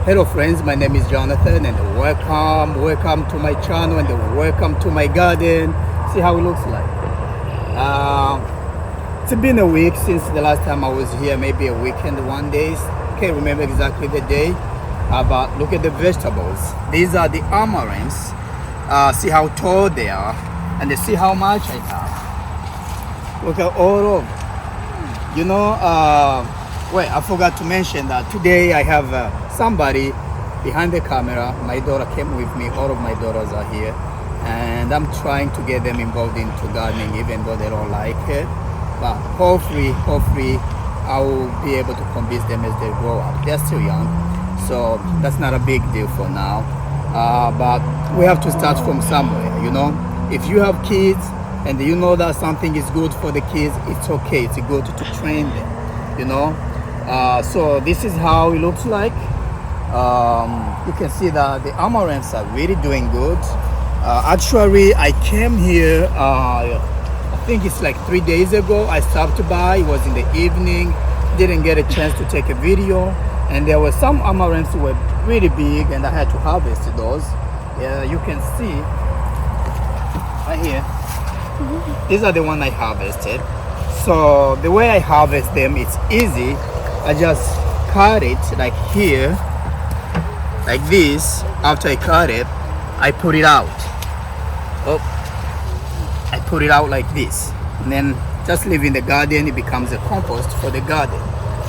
Hello friends, my name is Jonathan and welcome to my channel and welcome to my garden. See how it looks like. It's been a week since the last time I was here, maybe a weekend, one day. Can't remember exactly the day. But look at the vegetables. These are the amaranths. See how tall they are and see how much I have. Look at all of them. You know, wait, I forgot to mention that today I have somebody behind the camera. My daughter came with me. All of my daughters are here. And I'm trying to get them involved into gardening even though they don't like it. But hopefully I will be able to convince them as they grow up. They're still young. So that's not a big deal for now. But we have to start from somewhere, you know. If you have kids, and you know that something is good for the kids, it's okay, it's good to train them, you know. So this is how it looks like. You can see that the amaranths are really doing good. Actually, I came here, I think it's like 3 days ago. I stopped by, it was in the evening, didn't get a chance to take a video, and there were some amaranths were really big and I had to harvest those. Yeah, you can see right here. These are the ones I harvested. So the way I harvest them, it's easy. I just cut it like here, like this. After I cut it, I put it out. Oh, I put it out like this. And then just leave in the garden, it becomes a compost for the garden.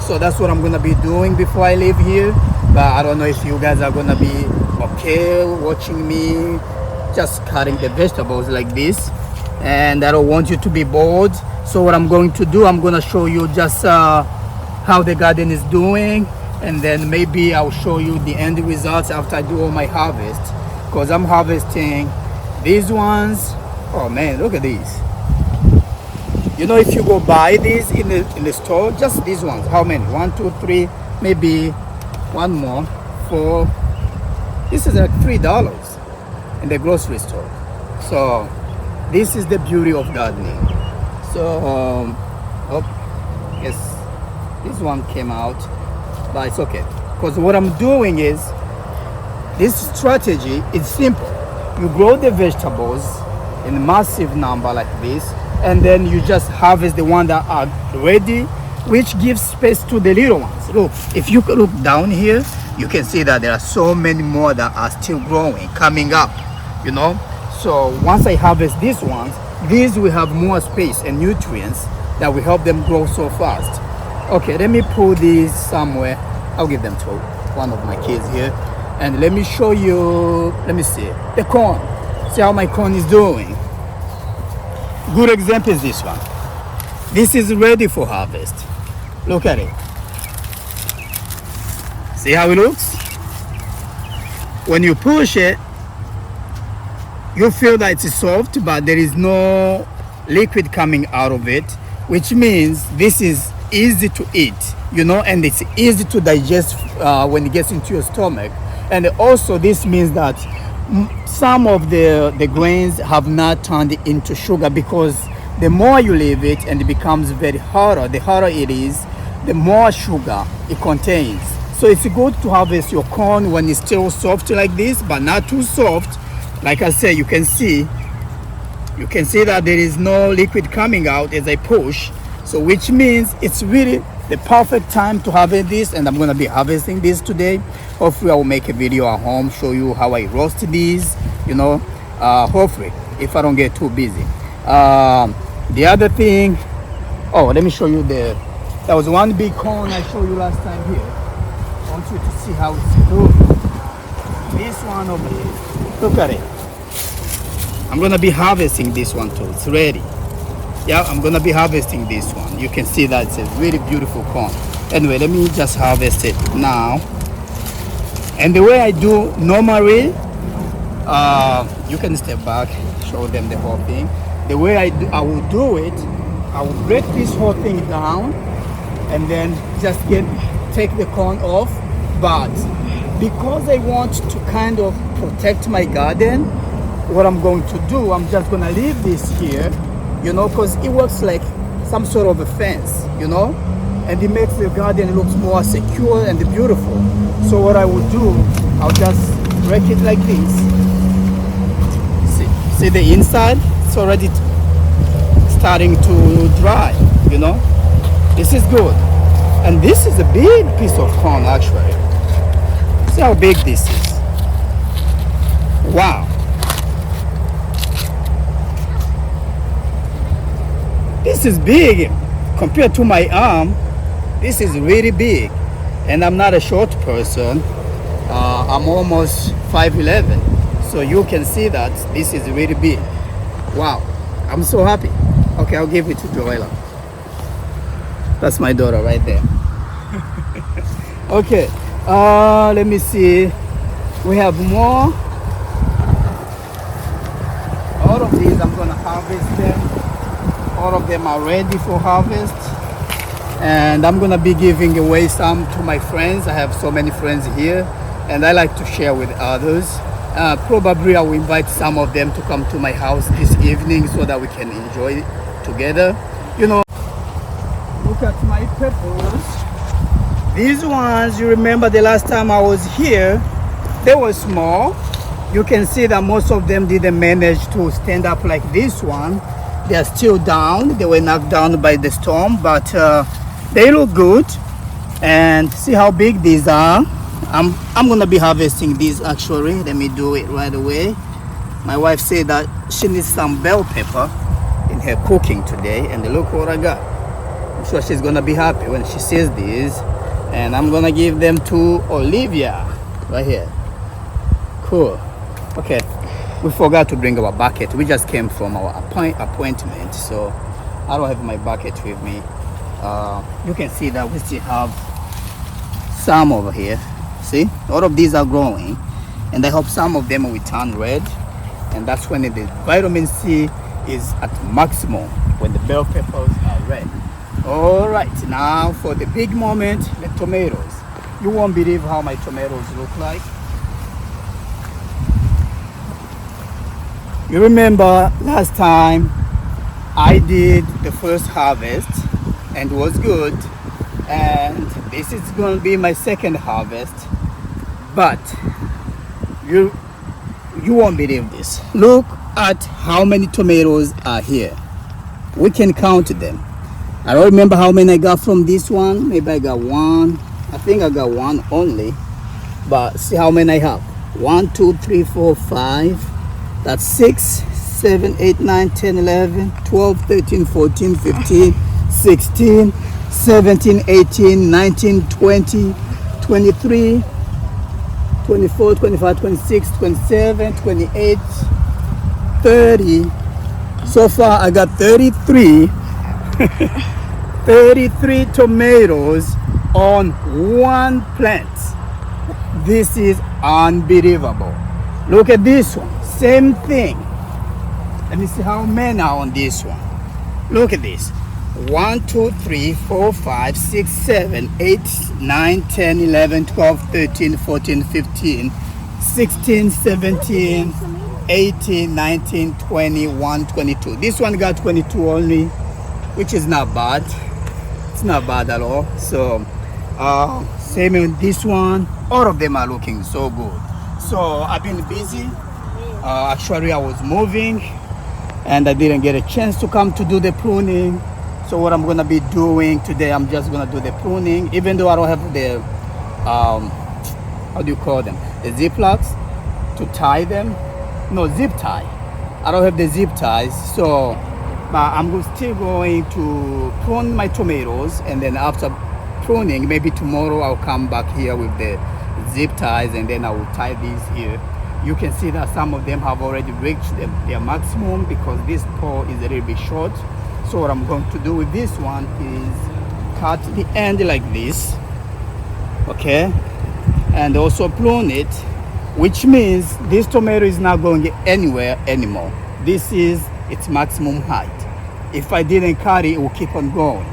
So that's what I'm gonna be doing before I leave here. But I don't know if you guys are gonna be okay watching me just cutting the vegetables like this. And I don't want you to be bored. So what I'm going to do, I'm going to show you just how the garden is doing, and then maybe I'll show you the end results after I do all my harvest, because I'm harvesting these ones. Oh man, look at these. You know, if you go buy these in the store, just these ones, how many? 1, 2, 3, maybe one more, 4. This is like $3 in the grocery store. So this is the beauty of gardening. So, yes, this one came out, but it's okay. Because what I'm doing is, this strategy is simple. You grow the vegetables in massive number like this, and then you just harvest the ones that are ready, which gives space to the little ones. Look, if you look down here, you can see that there are so many more that are still growing, coming up, you know. So once I harvest these ones, these will have more space and nutrients that will help them grow so fast. Okay, let me pull these somewhere. I'll give them to one of my kids here. And let me show you, let me see, the corn. See how my corn is doing. Good example is this one. This is ready for harvest. Look at it. See how it looks? When you push it, you feel that it's soft, but there is no liquid coming out of it, which means this is easy to eat, you know, and it's easy to digest when it gets into your stomach. And also this means that some of the grains have not turned into sugar, because the more you leave it and it becomes very harder, the harder it is, the more sugar it contains. So it's good to harvest your corn when it's still soft like this, but not too soft. Like I say, you can see that there is no liquid coming out as I push. So which means it's really the perfect time to harvest this, and I'm gonna be harvesting this today. Hopefully I will make a video at home, show you how I roast these, you know, hopefully, if I don't get too busy. The other thing, oh, let me show you there was one big corn I showed you last time here. I want you to see how it's doing. This one over here, look at it. I'm gonna be harvesting this one too. It's ready. Yeah, I'm gonna be harvesting this one. You can see that it's a really beautiful corn. Anyway, let me just harvest it now. And the way I do normally, you can step back, show them the whole thing. The way I will do it, I will break this whole thing down and then just take the corn off. But because I want to kind of protect my garden, what I'm going to do, I'm just gonna leave this here, you know, because it works like some sort of a fence, you know. and it makes the garden looks more secure and beautiful. So what I would do, I'll just break it like this. See the inside? It's already starting to dry, you know. This is good. And this is a big piece of corn actually. See how big this is. Wow. This is big compared to my arm. This is really big. And I'm not a short person. I'm almost 5'11". So you can see that this is really big. Wow. I'm so happy. Okay, I'll give it to Joella. That's my daughter right there. Okay, let me see. We have more. All of these, I'm gonna harvest them. All of them are ready for harvest. And I'm gonna be giving away some to my friends. I have so many friends here, and I like to share with others. Probably I will invite some of them to come to my house this evening so that we can enjoy it together. You know, look at my peppers. These ones, you remember the last time I was here, they were small. You can see that most of them didn't manage to stand up like this one. They are still down. They were knocked down by the storm, but they look good. And see how big these are. I'm gonna be harvesting these actually. Let me do it right away. My wife said that she needs some bell pepper in her cooking today, and look what I got. I'm sure she's gonna be happy when she sees these. And I'm gonna give them to Olivia right here. Cool. Okay, we forgot to bring our bucket. We just came from our appointment, so I don't have my bucket with me. You can see that we still have some over here. See, all of these are growing, and I hope some of them will turn red, and that's when the vitamin C is at maximum, when the bell peppers are red. All right, now for the big moment, the tomatoes. You won't believe how my tomatoes look like. You remember last time I did the first harvest and it was good, and this is going to be my second harvest, but you won't believe this. Look at how many tomatoes are here. We can count them. I don't remember how many I got from this one. Maybe I got one. I think I got one only, but see how many I have. 1, 2, 3, 4, 5. That's 6, 7, 8, 9, 10, 11, 12, 13, 14, 15, 16, 17, 18, 19, 20, 23, 24, 25, 26, 27, 28, 30. So far I got 33 33 tomatoes on one plant. This is unbelievable. Look at this one, same thing. Let me see how many are on this one. Look at this. 1, 2, 3, 4, 5, 6, 7, 8, 9, 10, 11, 12, 13, 14, 15, 16, 17, 18, 19, 21, 22. This one got 22 only, which is not bad. It's not bad at all. So same with this one. All of them are looking so good. So I've been busy. Actually I was moving and I didn't get a chance to come to do the pruning. So what I'm gonna be doing today, I'm just gonna do the pruning, even though I don't have the how do you call them, the ziplocs to tie them. No, zip tie. I don't have the zip ties, so but I'm still going to prune my tomatoes, and then after pruning, maybe tomorrow I'll come back here with the zip ties, and then I will tie these here. You can see that some of them have already reached their maximum because this pole is a little bit short. So what I'm going to do with this one is cut the end like this, okay, and also prune it, which means this tomato is not going anywhere anymore. This is its maximum height. If I didn't cut it, it will keep on going.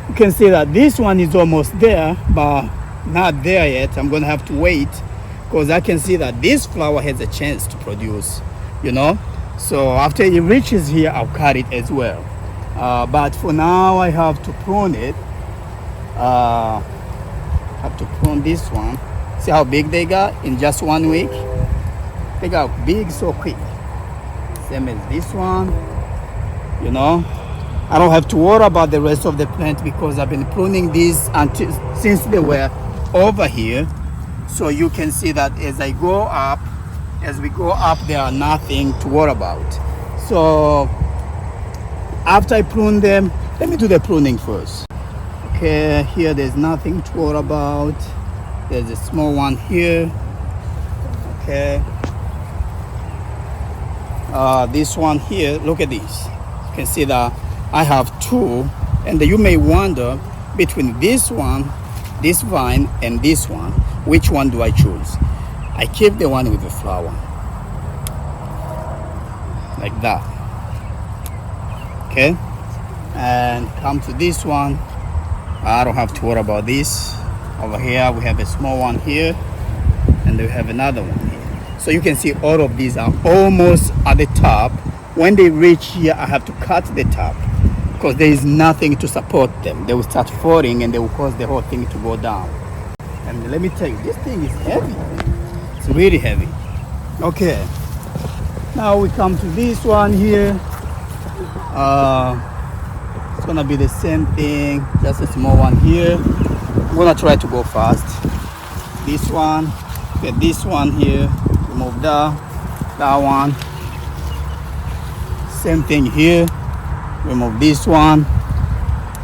You can see that this one is almost there, but not there yet. I'm gonna have to wait because I can see that this flower has a chance to produce, you know. So after it reaches here, I'll cut it as well. But for now, I have to prune it. Have to prune this one. See how big they got in just 1 week? They got big so quick. Same as this one. You know, I don't have to worry about the rest of the plant because I've been pruning these until since they were over here. So you can see that as we go up, there are nothing to worry about. So after I prune them, let me do the pruning first. Okay, here there's nothing to worry about. There's a small one here. Okay. This one here, look at this. You can see that I have two, and you may wonder between this one, this vine, and this one, which one do I choose? I keep the one with the flower, like that. Okay, and come to this one. I don't have to worry about this. Over here we have a small one here, and we have another one here. So you can see all of these are almost at the top. When they reach here, I have to cut the top because there is nothing to support them. They will start falling and they will cause the whole thing to go down. And let me tell you, this thing is heavy. It's really heavy. Okay, now we come to this one here. It's gonna be the same thing, just a small one here. I'm gonna try to go fast. This one, get this one here, remove that one. Same thing here, remove this one.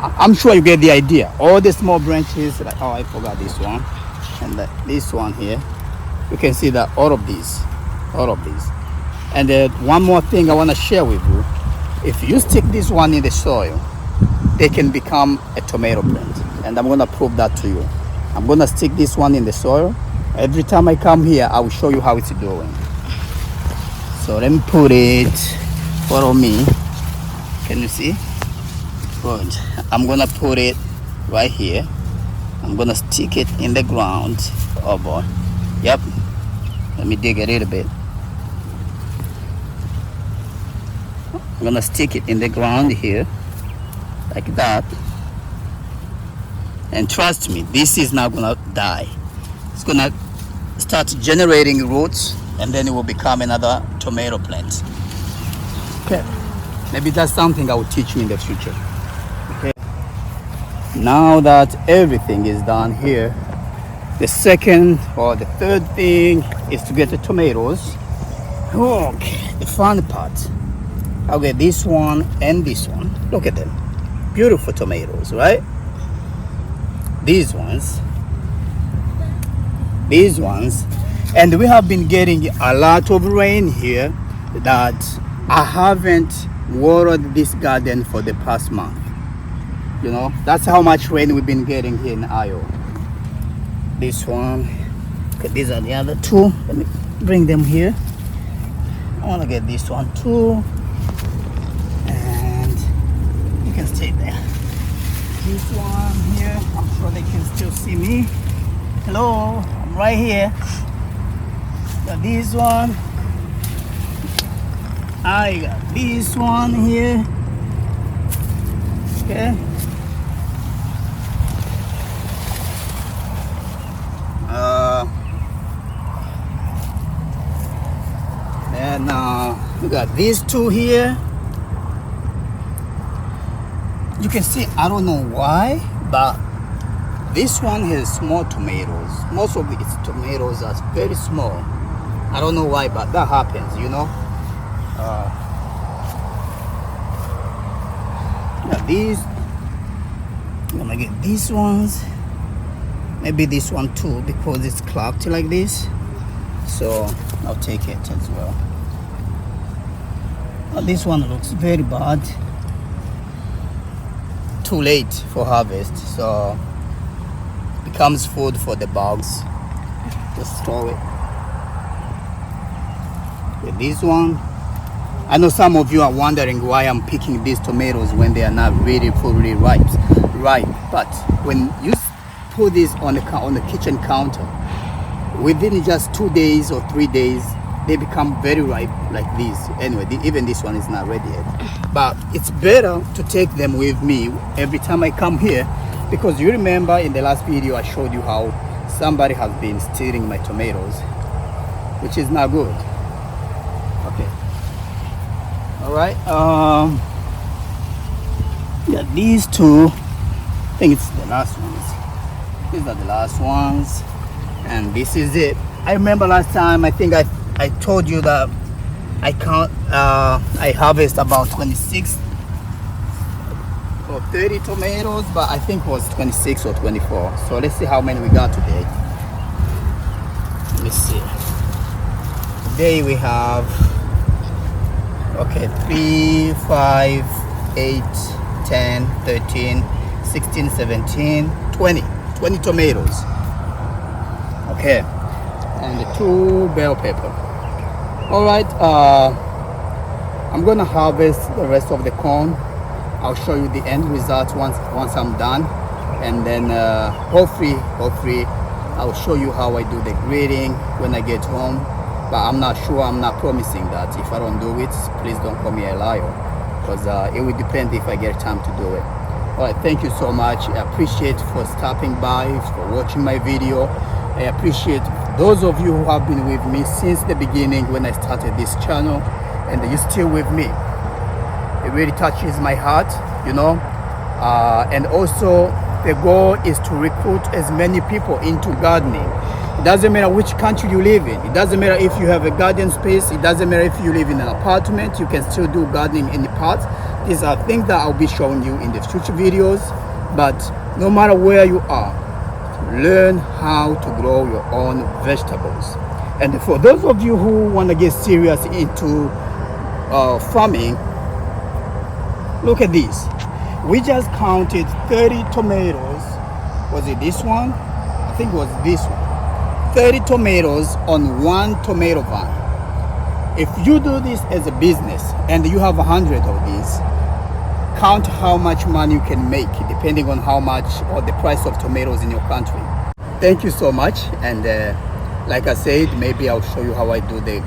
I'm sure you get the idea. All the small branches, like, oh, I forgot this one, and this one here. You can see that all of these. And one more thing I want to share with you. If you stick this one in the soil, they can become a tomato plant. And I'm going to prove that to you. I'm going to stick this one in the soil. Every time I come here, I will show you how it's doing. So let me put it, follow me. Can you see? Good. I'm going to put it right here. I'm going to stick it in the ground. Oh boy. Yep. Let me dig a little bit. I'm going to stick it in the ground here. Like that. And trust me, this is not gonna die. It's gonna start generating roots, and then it will become another tomato plant. Okay, maybe that's something I will teach you in the future. Okay, now that everything is done here, the second or the third thing is to get the tomatoes. Okay, the fun part. I'll get this one and this one. Look at them. Beautiful tomatoes, right? These ones, and we have been getting a lot of rain here that I haven't watered this garden for the past month. You know, that's how much rain we've been getting here in Iowa. This one, okay, these are the other two. Let me bring them here. I want to get this one too. You can stay there. This one here, I'm sure they can still see me. Hello, I'm right here. Got this one. I got this one here. Okay. And we got these two here. You can see, I don't know why, but this one has small tomatoes. Most of its tomatoes are very small. I don't know why, but that happens, you know. These, I'm gonna get these ones. Maybe this one too, because it's clapped like this. So I'll take it as well. This one looks very bad. Too late for harvest, so it becomes food for the bugs. Just throw it. With this one, I know some of you are wondering why I'm picking these tomatoes when they are not really fully ripe. But when you put this on the kitchen counter, within just 2 days or 3 days, they become very ripe like this. Anyway, even this one is not ready yet. But it's better to take them with me every time I come here because you remember in the last video I showed you how somebody has been stealing my tomatoes, which is not good. Okay, all right. Yeah, these two, I think it's the last ones. These are the last ones, and this is it. I remember last time, I think I told you that I harvest about 26 or 30 tomatoes, but I think it was 26 or 24. So let's see how many we got today. Let me see. Today we have, okay, 3, 5, 8, 10, 13, 16, 17, 20 tomatoes. Okay, and the 2 bell pepper. All right, I'm gonna harvest the rest of the corn. I'll show you the end result once I'm done, and then hopefully I'll show you how I do the grading when I get home. But I'm not sure, I'm not promising that. If I don't do it, please don't call me a liar, because it will depend if I get time to do it. All right, thank you so much. I appreciate for stopping by, for watching my video. I appreciate those of you who have been with me since the beginning when I started this channel, and you're still with me. It really touches my heart, you know. And also the goal is to recruit as many people into gardening. It doesn't matter which country you live in. It doesn't matter if you have a garden space. It doesn't matter if you live in an apartment. You can still do gardening in the pot. These are things that I'll be showing you in the future videos. But no matter where you are, learn how to grow your own vegetables. And for those of you who want to get serious into farming, look at this. We just counted 30 tomatoes. Was it this one? I think it was this one. 30 tomatoes on 1 tomato vine. If you do this as a business and you have 100 of these, count how much money you can make depending on how much or the price of tomatoes in your country. Thank you so much, and like I said, maybe I'll show you how I do the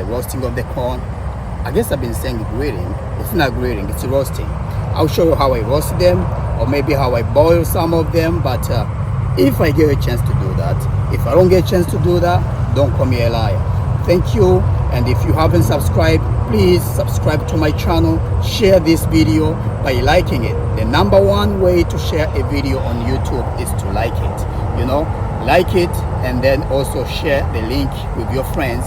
roasting of the corn. I guess I've been saying grading. It's not grading, it's roasting. I'll show you how I roast them, or maybe how I boil some of them. But if I get a chance to do that, if I don't get a chance to do that, don't call me a liar. Thank you, and if you haven't subscribed, please subscribe to my channel. Share this video by liking it. The #1 way to share a video on YouTube is to like it. You know, like it, and then also share the link with your friends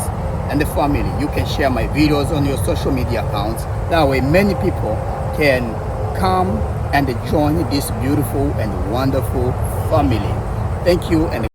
and the family. You can share my videos on your social media accounts. That way many people can come and join this beautiful and wonderful family. Thank you, and